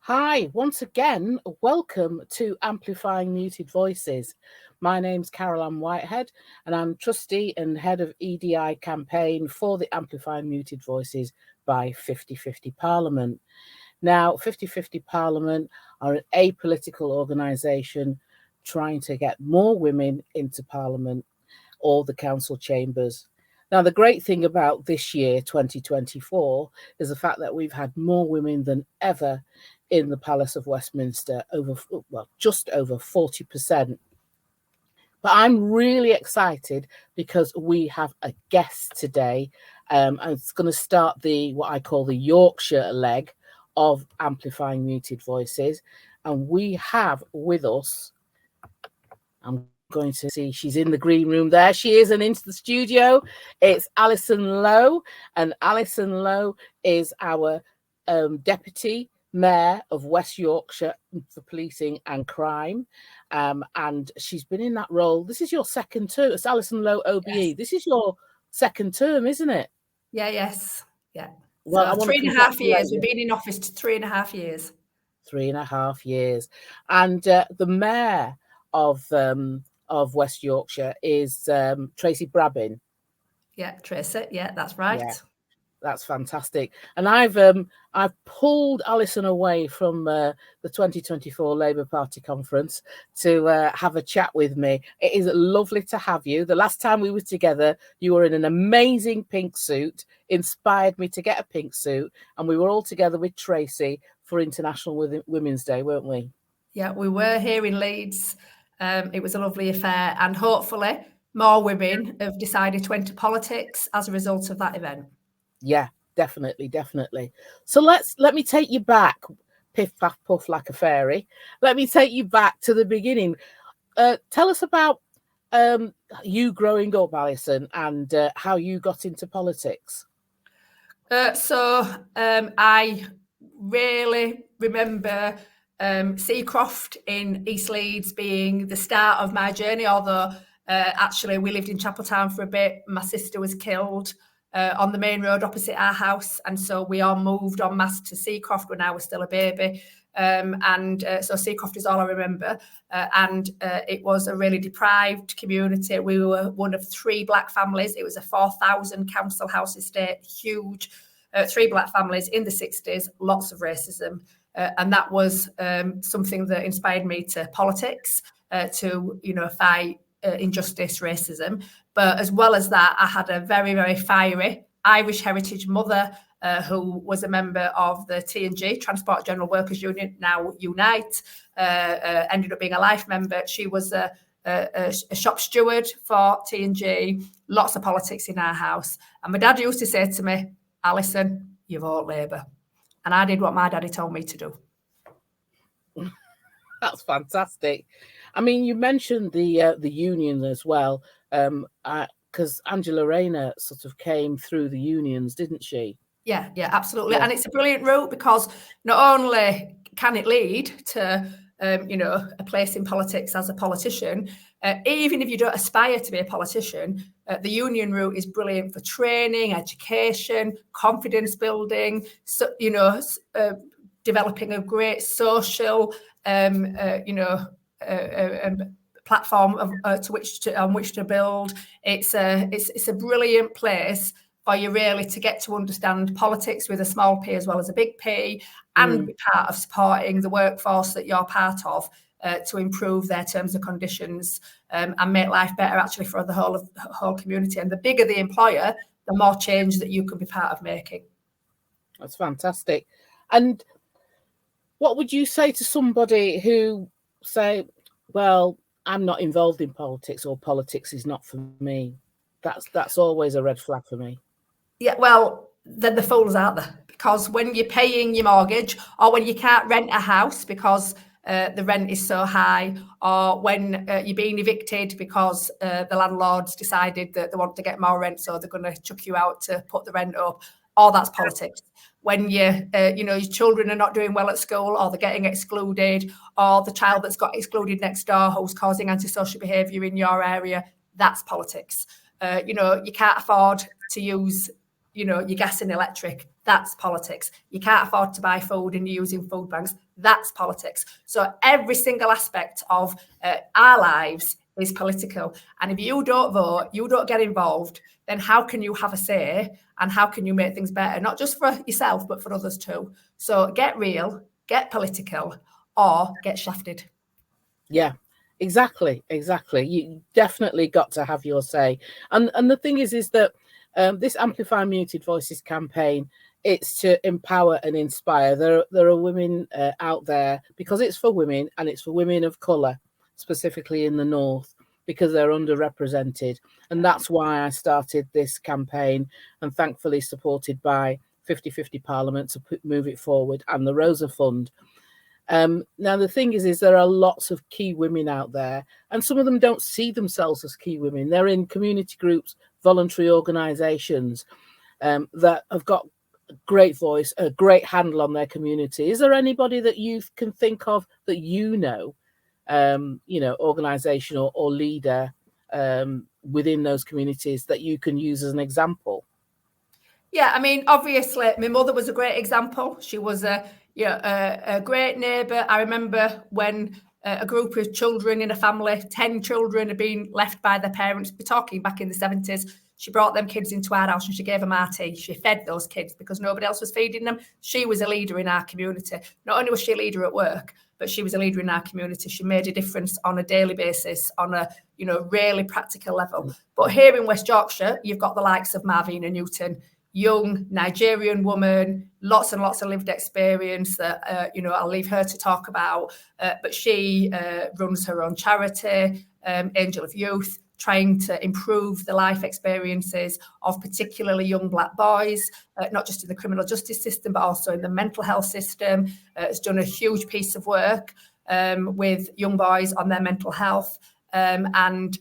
Hi, once again, welcome to Amplifying Muted Voices. My name's Caroline Whitehead, and I'm trustee and head of EDI campaign for the Amplifying Muted Voices by 50/50 Parliament. Now, 50/50 Parliament are an apolitical organisation trying to get more women into Parliament or the council chambers. Now, the great thing about this year, 2024, is the fact that we've had more women than ever in the Palace of Westminster, just over 40%. But I'm really excited because we have a guest today, and it's going to start what I call the Yorkshire leg of Amplifying Muted Voices. And we have with us, I'm going to see, she's in the green room there. She is, and into the studio. It's Alison Lowe, and Alison Lowe is our Deputy Mayor of West Yorkshire for Policing and Crime. And she's been in that role. This is your second term. It's Alison Lowe OBE. Yes. This is your second term, isn't it? Yeah, yes. Yeah. Well, so 3.5 years. We've been in office 3.5 years. 3.5 years. And the Mayor of West Yorkshire is Tracy Brabbin. Yeah, Tracy. Yeah, that's right. Yeah, that's fantastic. And I've pulled Alison away from the 2024 Labour Party conference to have a chat with me. It is lovely to have you. The last time we were together, you were in an amazing pink suit, inspired me to get a pink suit, and we were all together with Tracy for International Women's Day, weren't we? Yeah, we were here in Leeds. It was a lovely affair, and hopefully more women have decided to enter politics as a result of that event. Yeah, definitely. So let me take you back, piff paff puff like a fairy. Let me take you back to the beginning. Tell us about you growing up, Alison, and how you got into politics. I really remember Seacroft in East Leeds being the start of my journey, although actually we lived in Chapeltown for a bit. My sister was killed on the main road opposite our house, and so we all moved en masse to Seacroft when I was still a baby. So Seacroft is all I remember, and it was a really deprived community. We were one of 3 black families. It was a 4,000 council house estate, huge, 3 black families in the 60s, lots of racism. And that was something that inspired me to politics, to fight injustice, racism. But as well as that, I had a very, very fiery Irish heritage mother who was a member of the T&G, Transport General Workers Union, now Unite, ended up being a life member. She was a shop steward for T&G, lots of politics in our house. And my dad used to say to me, Alison, you vote Labour. And I did what my daddy told me to do. That's fantastic. I mean, you mentioned the union as well, because Angela Rayner sort of came through the unions, didn't she? Yeah, absolutely. Yeah. And it's a brilliant route because not only can it lead to, a place in politics as a politician, even if you don't aspire to be a politician, the union route is brilliant for training, education, confidence building, developing a great social, platform on which to build. It's a brilliant place for you really to get to understand politics with a small p as well as a big P, and be part of supporting the workforce that you're part of to improve their terms and conditions and make life better actually for the whole community. And the bigger the employer, the more change that you could be part of making. That's fantastic. And what would you say to somebody who say, well, I'm not involved in politics, or politics is not for me? That's always a red flag for me. Yeah, well, then the fools out there, because when you're paying your mortgage, or when you can't rent a house because the rent is so high, or when you're being evicted because the landlords decided that they want to get more rent, so they're going to chuck you out to put the rent up, all that's politics. When your children are not doing well at school, or they're getting excluded, or the child that's got excluded next door who's causing antisocial behaviour in your area, that's politics. You can't afford to use your gas and electric. That's politics. You can't afford to buy food and you're using food banks. That's politics. So every single aspect of our lives is political. And if you don't vote, you don't get involved, then how can you have a say and how can you make things better? Not just for yourself, but for others too. So get real, get political, or get shafted. Yeah, exactly. You definitely got to have your say. And the thing is that this Amplifying Muted Voices campaign, it's to empower and inspire. There are women out there, because it's for women, and it's for women of colour, specifically in the north, because they're underrepresented. And that's why I started this campaign, and thankfully supported by 50/50 Parliament to move it forward, and the Rosa Fund. Now, the thing is there are lots of key women out there, and some of them don't see themselves as key women. They're in community groups, voluntary organisations that have got a great voice, a great handle on their community. Is there anybody that you can think of that organisation or leader within those communities that you can use as an example? Yeah, I mean, obviously, my mother was a great example. She was a great neighbour. I remember when a group of children in a family, 10 children, had been left by their parents. We're talking back in the 70s. She brought them kids into our house and she gave them our tea. She fed those kids because nobody else was feeding them. She was a leader in our community. Not only was she a leader at work, but she was a leader in our community. She made a difference on a daily basis, on a really practical level. But here in West Yorkshire, you've got the likes of Marvina Newton, young Nigerian woman, lots and lots of lived experience that, I'll leave her to talk about. But she runs her own charity, Angel of Youth, trying to improve the life experiences of particularly young Black boys, not just in the criminal justice system, but also in the mental health system. Has done a huge piece of work with young boys on their mental health and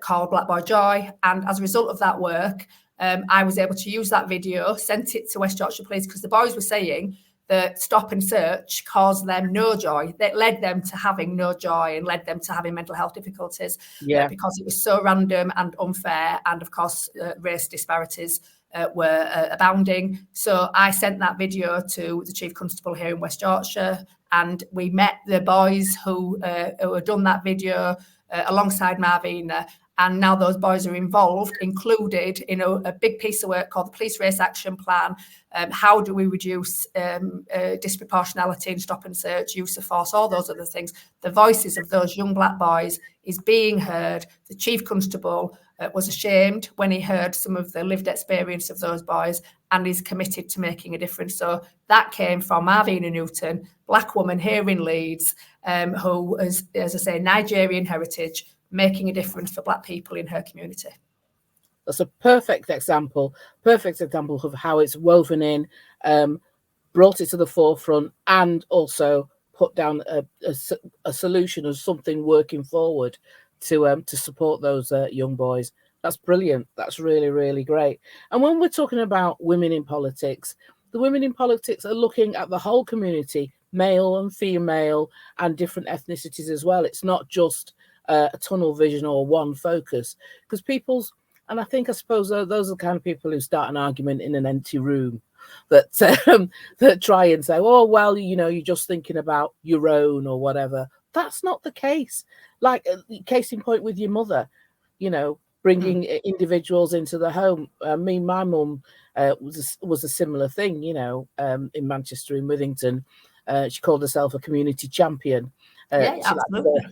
called Black Boy Joy. And as a result of that work, I was able to use that video, sent it to West Yorkshire Police, because the boys were saying that stop and search caused them no joy. That led them to having no joy and led them to having mental health difficulties because it was so random and unfair. And of course, race disparities were abounding. So I sent that video to the Chief Constable here in West Yorkshire, and we met the boys who had done that video alongside Marvina. And now those boys are involved, included in a big piece of work called the Police Race Action Plan. How do we reduce disproportionality in stop and search, use of force, all those other things. The voices of those young Black boys is being heard. The Chief Constable was ashamed when he heard some of the lived experience of those boys and is committed to making a difference. So that came from Marvina Newton, Black woman here in Leeds, who is, as I say, Nigerian heritage, making a difference for Black people in her community. That's a perfect example of how it's woven in, brought it to the forefront, and also put down a solution of something working forward to support those young boys. That's brilliant. That's really, really great. And when we're talking about women in politics, the women in politics are looking at the whole community, male and female, and different ethnicities as well. It's not just a tunnel vision or one focus, because and I suppose those are the kind of people who start an argument in an empty room, that that try and say, oh, well, you're just thinking about your own or whatever. That's not the case. Like, case in point with your mother, bringing individuals into the home. My mum was a similar thing, in Manchester, in Withington. She called herself a community champion. Absolutely.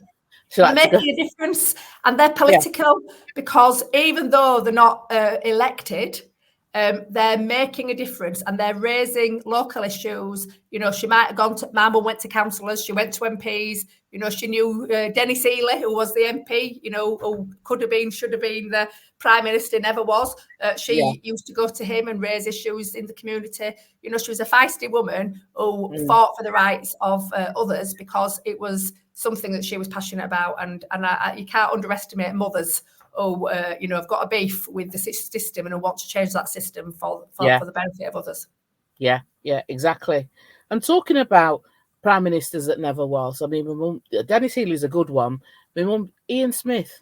They're making a difference, and they're political because even though they're not elected, they're making a difference and they're raising local issues. She might have gone to, my mum went to councillors, she went to MPs, she knew Dennis Seeley, who was the MP, who could have been, should have been the Prime Minister, never was. She used to go to him and raise issues in the community. She was a feisty woman who fought for the rights of others because it was something that she was passionate about. And you can't underestimate mothers who, have got a beef with the system and who want to change that system for the benefit of others. Yeah, exactly. And talking about Prime Ministers that never was, I mean, my mum, Dennis Healy's a good one. My mum, Ian Smith.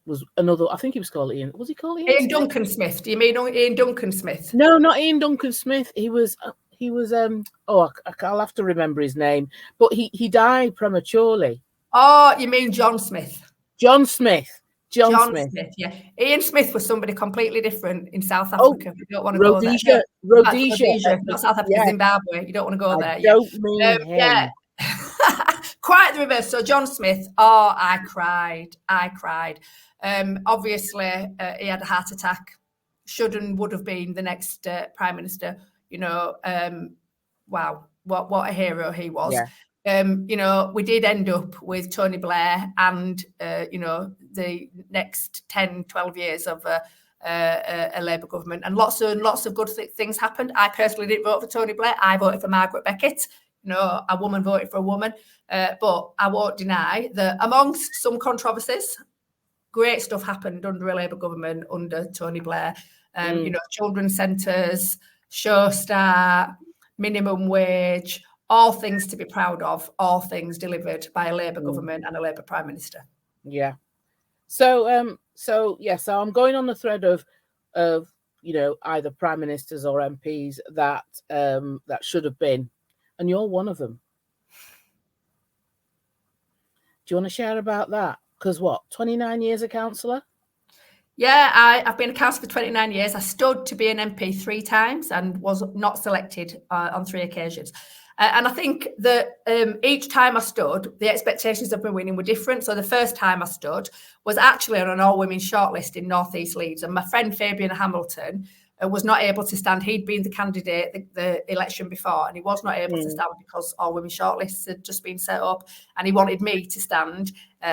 was another. I think he was called Ian. Was he called Ian? Ian Duncan Smith. Do you mean Ian Duncan Smith? No, not Ian Duncan Smith. He was. I'll have to remember his name. But he died prematurely. Oh, you mean John Smith? John Smith. John Smith. Yeah. Ian Smith was somebody completely different in South Africa. You don't want to Rhodesia, go there. Rhodesia, not South Africa, Zimbabwe. You don't want to go there. Don't mean him. Yeah. Quite the reverse. So John Smith, I cried. Obviously, he had a heart attack. Should and would have been the next Prime Minister. Wow, what a hero he was. Yeah. We did end up with Tony Blair and, the next 10, 12 years of a Labour government. And lots of good things happened. I personally didn't vote for Tony Blair. I voted for Margaret Beckett. A woman voted for a woman. But I won't deny that amongst some controversies, great stuff happened under a Labour government under Tony Blair. Children's centres, Show Start, minimum wage, all things to be proud of, all things delivered by a Labour government and a Labour Prime Minister. Yeah. So I'm going on the thread of either Prime Ministers or MPs that should have been, and you're one of them. Do you want to share about that? Because 29 years a councillor? Yeah, I've been a councillor for 29 years. I stood to be an MP 3 times and was not selected on 3 occasions. And I think that each time I stood, the expectations of me winning were different. So the first time I stood was actually on an all-women shortlist in North East Leeds. And my friend Fabian Hamilton was not able to stand. He'd been the candidate the election before, and he was not able to stand because all-women shortlists had just been set up. And he wanted me to stand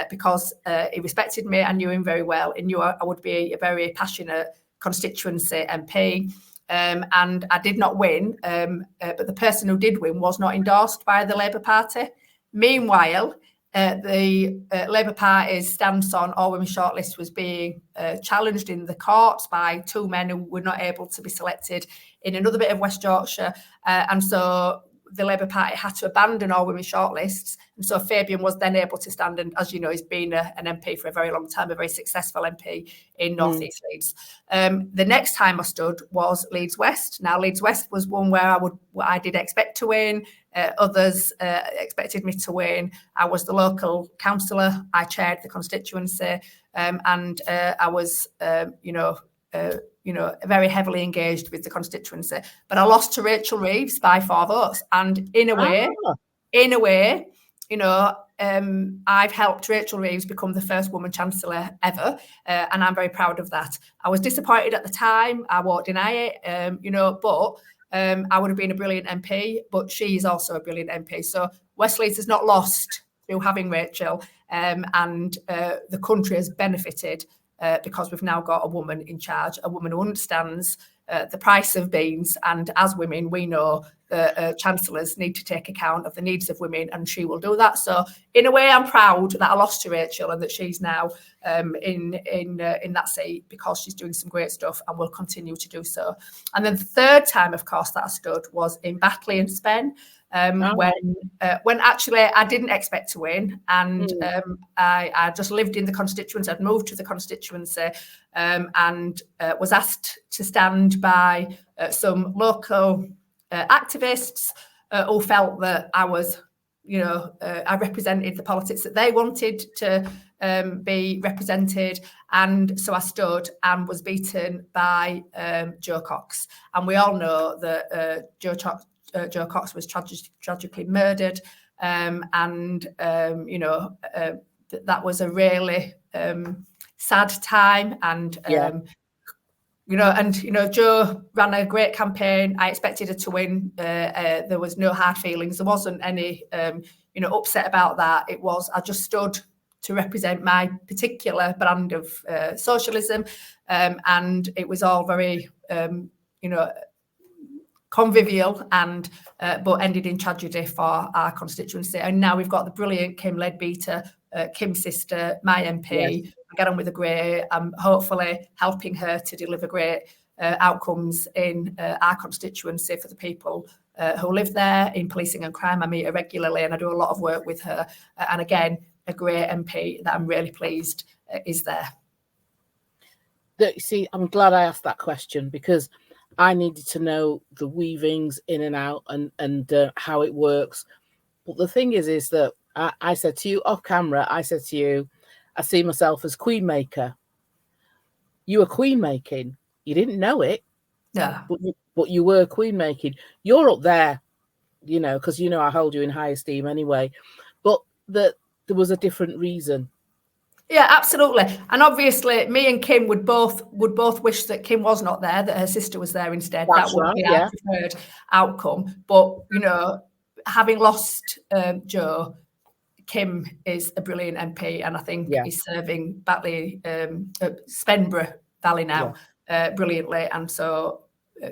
because he respected me. I knew him very well. He knew I would be a very passionate constituency MP. And I did not win, but the person who did win was not endorsed by the Labour Party. Meanwhile, the Labour Party's stance on all-women shortlist was being challenged in the courts by 2 men who were not able to be selected in another bit of West Yorkshire. And so the Labour Party had to abandon all-women shortlists. And so Fabian was then able to stand, and as you know, he's been an MP for a very long time, a very successful MP in North East Leeds. The next time I stood was Leeds West. Now, Leeds West was one where I did expect to win. Others expected me to win. I was the local councillor. I chaired the constituency, and I was, very heavily engaged with the constituency. But I lost to Rachel Reeves by 4 votes. And in a way, I've helped Rachel Reeves become the first woman chancellor ever, and I'm very proud of that. I was disappointed at the time. I won't deny it, but I would have been a brilliant MP, but she is also a brilliant MP. So West Leeds has not lost through having Rachel, and the country has benefited because we've now got a woman in charge, a woman who understands the price of beans. And as women, we know that chancellors need to take account of the needs of women, and she will do that. So in a way, I'm proud that I lost to Rachel and that she's now in that seat because she's doing some great stuff and will continue to do so. And then the third time, of course, that I stood was in Batley in Spain. When actually I didn't expect to win, and I just lived in the constituency. I'd moved to the constituency and was asked to stand by some local activists who felt that I was, I represented the politics that they wanted to be represented. And so I stood and was beaten by Jo Cox. And we all know that Jo Cox was tragically murdered, that was a really sad time. And Jo ran a great campaign. I expected her to win. There was no hard feelings. There wasn't any upset about that. I just stood to represent my particular brand of socialism, and it was all very convivial and but ended in tragedy for our constituency. And now we've got the brilliant Kim Leadbeater, Kim's sister, my MP. Yes. I get on with her great. I'm hopefully helping her to deliver great outcomes in our constituency for the people who live there. In policing and crime, I meet her regularly and I do a lot of work with her. And again, a great MP that I'm really pleased is there. See, I'm glad I asked that question, because I needed to know the weavings in and out and how it works. But the thing is that I said to you off camera, I said to you, I see myself as queen maker. You were queen making. You didn't know it. Yeah. But you were queen making. You're up there, you know, because you know I hold you in high esteem anyway. But there was a different reason. Yeah, absolutely. And obviously, me and Kim would both wish that Kim was not there, that her sister was there instead. That's that would right, be yeah. our preferred outcome. But, you know, having lost Jo, Kim is a brilliant MP, and I think is serving Batley, Spenborough Valley now brilliantly. And so,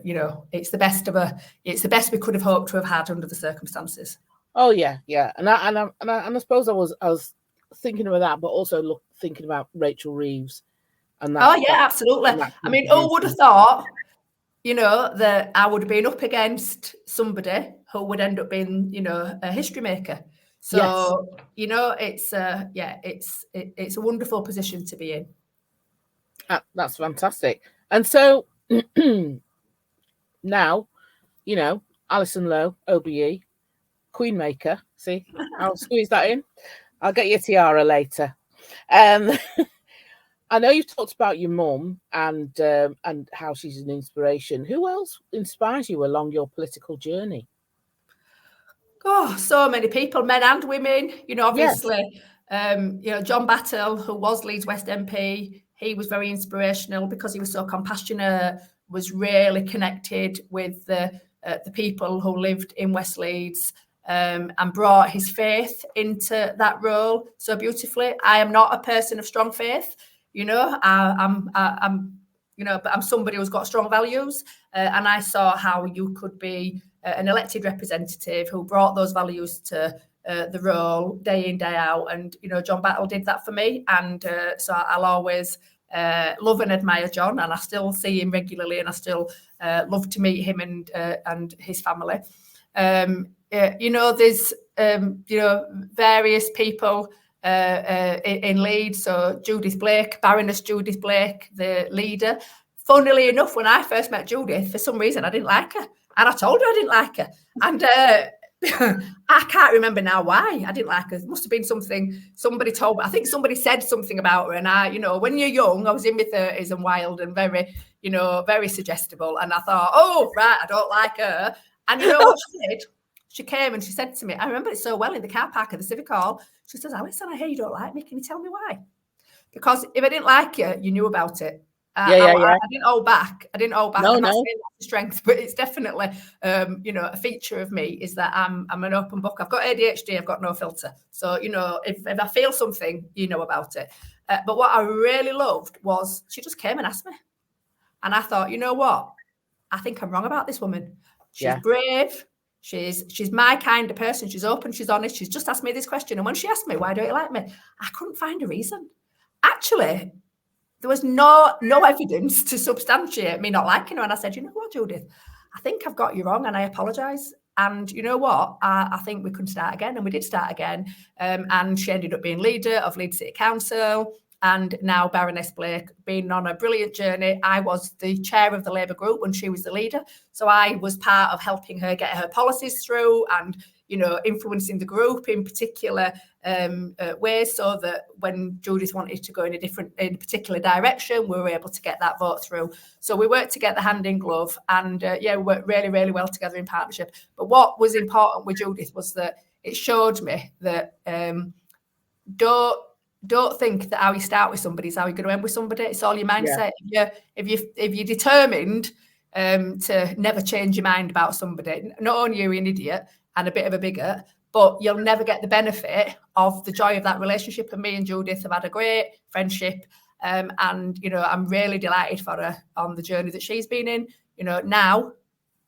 you know, it's the best we could have hoped to have had under the circumstances. Oh yeah, yeah. And I suppose I was thinking about that, but also thinking about Rachel Reeves. And that, oh yeah, absolutely. I mean, who would have thought, you know, that I would have been up against somebody who would end up being, you know, a history maker. So, you know, it's a wonderful position to be in. That's fantastic. And so now, you know, Alison Lowe OBE, queen maker. See, I'll squeeze that in. I'll get your tiara later. I know you've talked about your mum and how she's an inspiration. Who else inspires you along your political journey? Oh, so many people, men and women. You know, obviously, you know, John Battle, who was Leeds West MP, he was very inspirational because he was so compassionate, was really connected with the people who lived in West Leeds, and brought his faith into that role so beautifully. I am not a person of strong faith, you know. I'm you know, but I'm somebody who's got strong values, and I saw how you could be an elected representative who brought those values to the role day in, day out. And, you know, John Battle did that for me. And so I'll always love and admire John, and I still see him regularly, and I still love to meet him and his family. You know, there's, you know, various people in Leeds. So Judith Blake, Baroness Judith Blake, the leader. Funnily enough, when I first met Judith, for some reason, I didn't like her. And I told her I didn't like her. And I can't remember now why I didn't like her. It must have been something somebody told me. I think somebody said something about her. And I, you know, when you're young, I was in my 30s and wild and very, you know, very suggestible. And I thought, oh, right, I don't like her. And you know what she did? She came and she said to me, I remember it so well, in the car park of the Civic Hall. She says, Alison, I hear you don't like me. Can you tell me why? Because if I didn't like you, you knew about it. I didn't hold back. No, I'm not saying that's a strength, but it's definitely, you know, a feature of me is that I'm an open book. I've got ADHD. I've got no filter. So, you know, if I feel something, you know about it. But what I really loved was she just came and asked me. And I thought, you know what? I think I'm wrong about this woman. She's brave. She's my kind of person. She's open. She's honest. She's just asked me this question. And when she asked me, why don't you like me? I couldn't find a reason. Actually, there was no evidence to substantiate me not liking her. And I said, you know what, Judith, I think I've got you wrong and I apologise. And you know what, I think we can start again. And we did start again. And she ended up being leader of Leeds City Council. And now Baroness Blake, been on a brilliant journey. I was the chair of the Labour group when she was the leader. So I was part of helping her get her policies through and, you know, influencing the group in particular ways, so that when Judith wanted to go in a particular direction, we were able to get that vote through. So we worked together hand in glove, and we worked really, really well together in partnership. But what was important with Judith was that it showed me that don't think that how you start with somebody is how you're going to end with somebody. It's all your mindset. Yeah. If you're determined to never change your mind about somebody, not only are you an idiot and a bit of a bigot, but you'll never get the benefit of the joy of that relationship. And me and Judith have had a great friendship. And, you know, I'm really delighted for her on the journey that she's been in, you know, now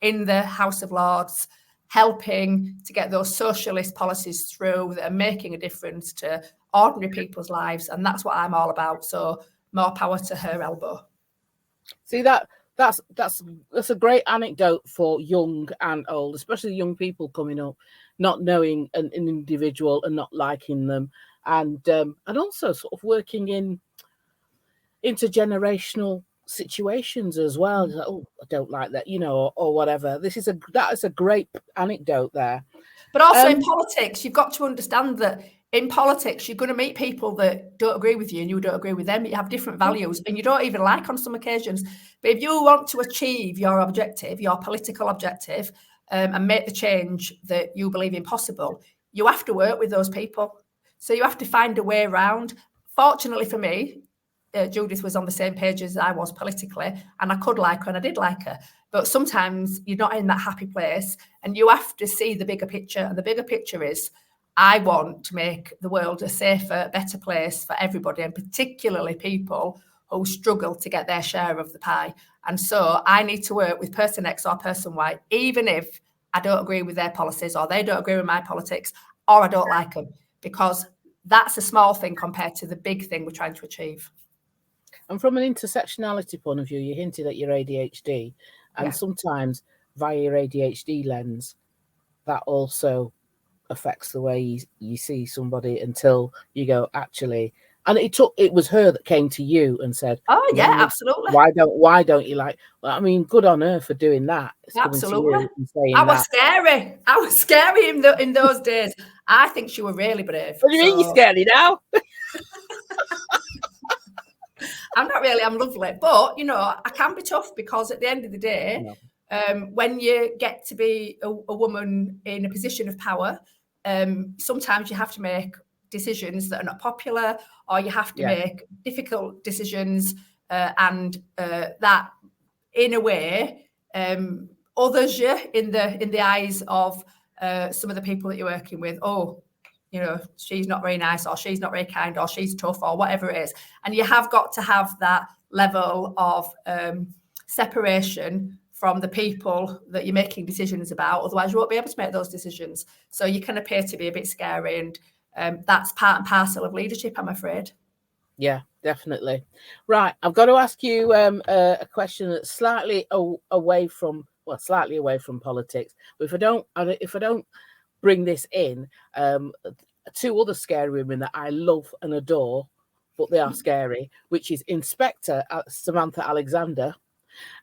in the House of Lords, helping to get those socialist policies through that are making a difference to ordinary people's lives. And that's what I'm all about. So more power to her elbow. See, that's a great anecdote for young and old, especially young people coming up, not knowing an individual and not liking them, and also sort of working in intergenerational situations as well. Like, oh, I don't like that, or whatever. That is a great anecdote there. But also in politics, you've got to understand that in politics, you're going to meet people that don't agree with you and you don't agree with them. You have different values and you don't even like on some occasions. But if you want to achieve your objective, your political objective, and make the change that you believe in possible, you have to work with those people. So you have to find a way around. Fortunately for me, Judith was on the same page as I was politically, and I could like her and I did like her. But sometimes you're not in that happy place and you have to see the bigger picture. And the bigger picture is, I want to make the world a safer, better place for everybody, and particularly people who struggle to get their share of the pie. And so I need to work with person X or person Y, even if I don't agree with their policies or they don't agree with my politics or I don't like them, because that's a small thing compared to the big thing we're trying to achieve. And from an intersectionality point of view, you hinted at your ADHD, and sometimes via your ADHD lens, that also affects the way you see somebody until you go, actually. And it was her that came to you and said, "Oh yeah, absolutely. Why don't you like?" Well, I mean, good on her for doing that. Absolutely. I was scary. I was scary in those days. I think she was really brave. What do you mean you're scary now? I'm not really. I'm lovely, but I can be tough, because at the end of the day, when you get to be a woman in a position of power, sometimes you have to make decisions that are not popular, or you have to make difficult decisions, and that, in a way, others you in the eyes of some of the people that you're working with. Oh, she's not very nice, or she's not very kind, or she's tough, or whatever it is. And you have got to have that level of separation from the people that you're making decisions about. Otherwise, you won't be able to make those decisions. So you can appear to be a bit scary, and that's part and parcel of leadership, I'm afraid. Yeah, definitely. Right, I've got to ask you a question that's slightly away from politics. But if I don't bring this in, two other scary women that I love and adore, but they are scary, which is Inspector Samantha Alexander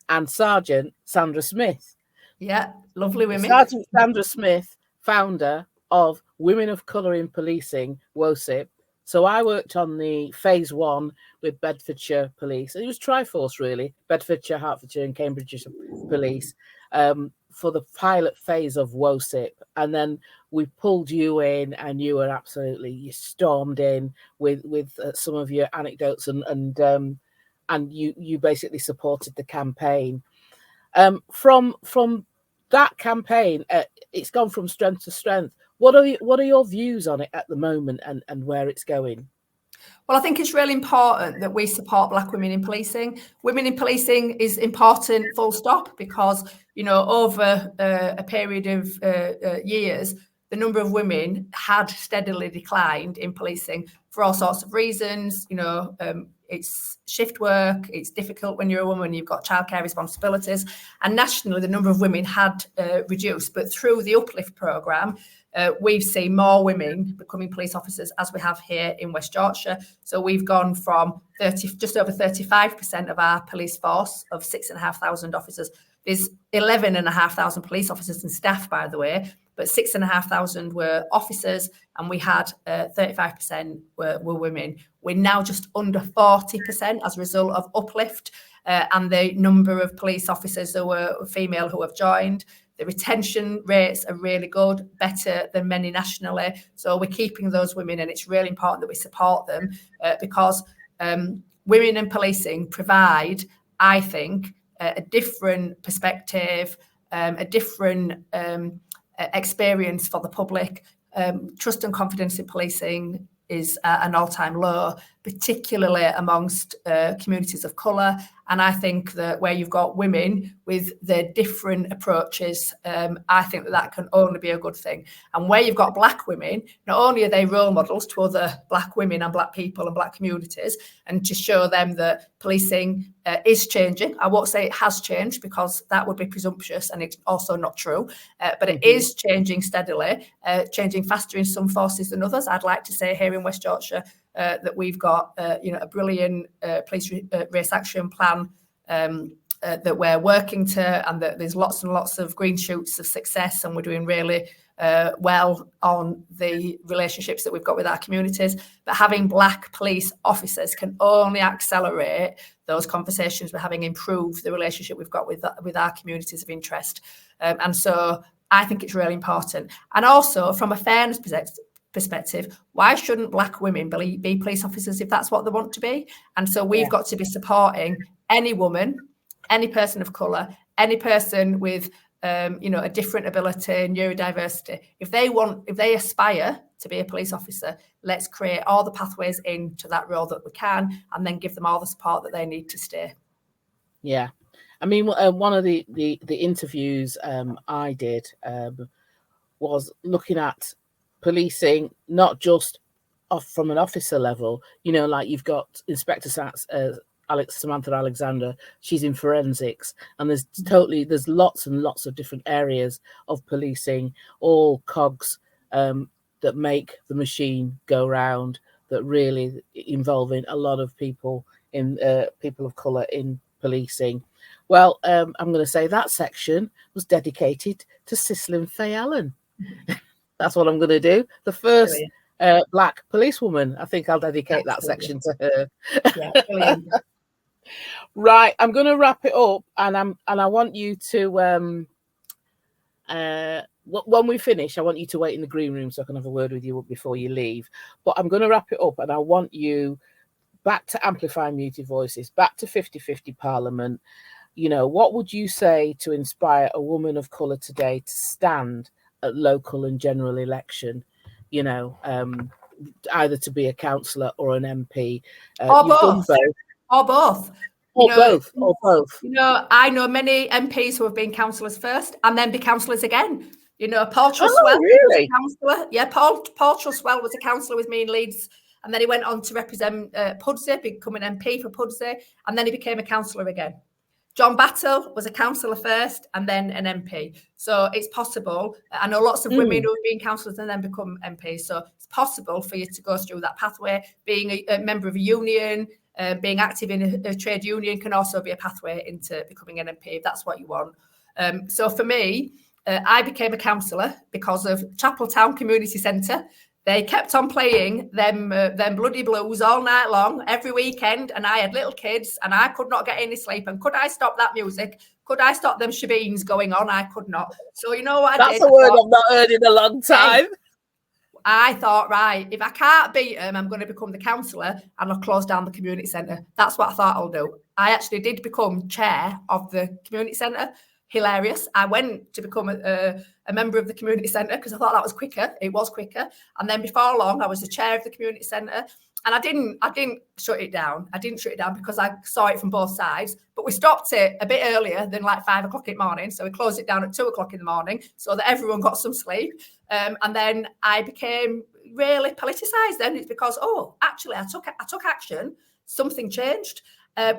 and Sergeant Sandra Smith. Yeah, lovely women. Sergeant Sandra Smith, founder of Women of Colour in Policing, WOSIP. So I worked on the phase 1 with Bedfordshire Police. It was Triforce, really, Bedfordshire, Hertfordshire and Cambridgeshire Police, for the pilot phase of WOSIP. And then we pulled you in, and you were you stormed in with some of your anecdotes, and you basically supported the campaign. From that campaign, it's gone from strength to strength. What are your views on it at the moment, and where it's going? Well, I think it's really important that we support Black women in policing. Women in policing is important, full stop, because, over a period of years, the number of women had steadily declined in policing for all sorts of reasons. It's shift work, it's difficult when you're a woman, you've got childcare responsibilities, and nationally the number of women had reduced. But through the Uplift programme, we've seen more women becoming police officers, as we have here in West Yorkshire. So we've gone from just over 35% of our police force of 6,500 officers. There's 11,500 police officers and staff, by the way, but 6,500 were officers, and we had 35% were women. We're now just under 40% as a result of Uplift, and the number of police officers who were female who have joined. The retention rates are really good, better than many nationally. So we're keeping those women, and it's really important that we support them, because women in policing provide, I think, a different perspective, a different experience for the public. Trust and confidence in policing is at an all-time low, particularly amongst communities of colour. And I think that where you've got women with their different approaches, I think that can only be a good thing. And where you've got Black women, not only are they role models to other Black women and Black people and Black communities, and to show them that policing is changing. I won't say it has changed, because that would be presumptuous, and it's also not true. But it is changing steadily, changing faster in some forces than others. I'd like to say here in West Yorkshire that we've got a brilliant police race action plan that we're working to, and that there's lots and lots of green shoots of success, and we're doing really well on the relationships that we've got with our communities. But having Black police officers can only accelerate those conversations we're having, improve the relationship we've got with our communities of interest. And so I think it's really important. And also from a fairness perspective, why shouldn't Black women be police officers if that's what they want to be? And so we've got to be supporting any woman, any person of colour, any person with a different ability, neurodiversity. If they aspire to be a police officer, let's create all the pathways into that role that we can, and then give them all the support that they need to stay. Yeah. I mean, one of the interviews I did was looking at policing, not just from an officer level, like you've got Inspector Samantha Alexander, she's in forensics, and there's lots and lots of different areas of policing, all cogs that make the machine go round, that really involving a lot of people of colour in policing. Well, I'm going to say that section was dedicated to Cislin Fay Allen. That's what I'm going to do. The first Black policewoman. I think I'll dedicate that section to her. Yeah, brilliant. Right, I'm going to wrap it up, and I want you to when we finish, I want you to wait in the green room so I can have a word with you before you leave. But I'm going to wrap it up, and I want you back to Amplifying Muted Voices, back to 50-50 Parliament. What would you say to inspire a woman of colour today to stand at local and general election? Either to be a councillor or an MP. Or you've both. done both. Or both. Or both. I know many MPs who have been councillors first and then be councillors again. Paul Trustee really? was a councillor. Yeah, Paul Trustee was a councillor with me in Leeds, and then he went on to represent Pudsey, become an MP for Pudsey, and then he became a councillor again. John Battle was a councillor first and then an MP. So it's possible. I know lots of women who have been councillors and then become MPs. So it's possible for you to go through that pathway. Being a member of a union, being active in a trade union can also be a pathway into becoming an MP if that's what you want. So for me, I became a councillor because of Chapeltown Community Centre. They kept on playing them bloody blues all night long, every weekend, and I had little kids, and I could not get any sleep. And could I stop that music? Could I stop them shebeens going on? I could not. So you know what I did? That's a word I've not heard in a long time. I thought, right, if I can't beat them, I'm going to become the councillor and I'll close down the community centre. That's what I thought I'll do. I actually did become chair of the community centre. Hilarious. I went to become a member of the community centre because I thought that was quicker. It was quicker. And then before long, I was the chair of the community centre. And I didn't shut it down. I didn't shut it down because I saw it from both sides. But we stopped it a bit earlier than like 5 o'clock in the morning. So we closed it down at 2 o'clock in the morning so that everyone got some sleep. And then I became really politicised then. It's because, actually, I took action. Something changed.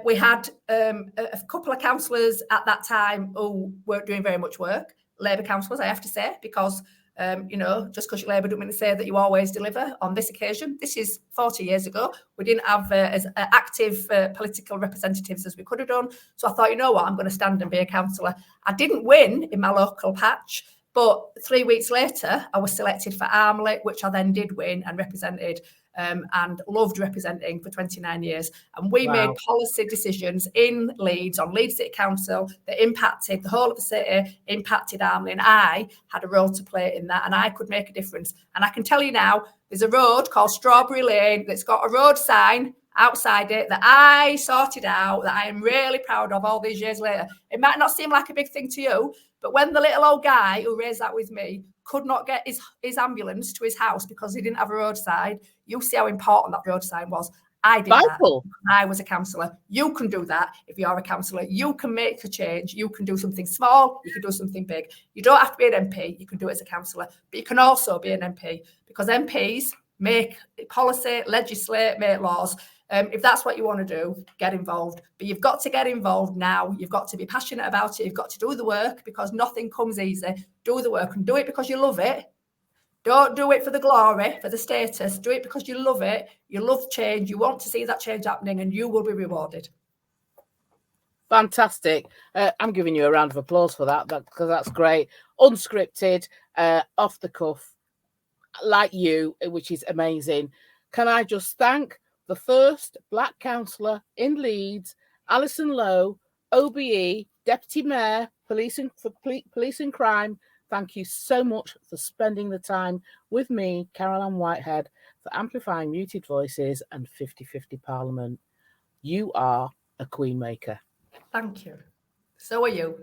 We had a couple of councillors at that time who weren't doing very much work, Labour councillors, I have to say, because, just because you're Labour doesn't mean to say that you always deliver. On this occasion, this is 40 years ago, we didn't have as active political representatives as we could have done. So I thought, you know what, I'm going to stand and be a councillor. I didn't win in my local patch, but 3 weeks later, I was selected for Armley, which I then did win and represented. And loved representing for 29 years. And we made policy decisions in Leeds, on Leeds City Council, that impacted the whole of the city, impacted Armley, and I had a role to play in that, and I could make a difference. And I can tell you now, there's a road called Strawberry Lane that's got a road sign outside it that I sorted out, that I am really proud of all these years later. It might not seem like a big thing to you, but when the little old guy who raised that with me could not get his ambulance to his house because he didn't have a roadside, you see how important that road sign was. I did that. I was a councillor. You can do that if you're a councillor. You can make a change. You can do something small. You can do something big. You don't have to be an MP. You can do it as a councillor. But you can also be an MP because MPs make policy, legislate, make laws. If that's what you want to do, get involved. But you've got to get involved now. You've got to be passionate about it. You've got to do the work because nothing comes easy. Do the work and do it because you love it. Don't do it for the glory, for the status. Do it because you love it. You love change. You want to see that change happening and you will be rewarded. Fantastic. I'm giving you a round of applause for that because that's great. Unscripted, off the cuff, like you, which is amazing. Can I just thank the first Black councillor in Leeds, Alison Lowe OBE, Deputy Mayor, Police and Crime. Thank you so much for spending the time with me, Caroline Whitehead, for Amplifying Muted Voices and 50/50 Parliament. You are a queen maker. Thank you. So are you.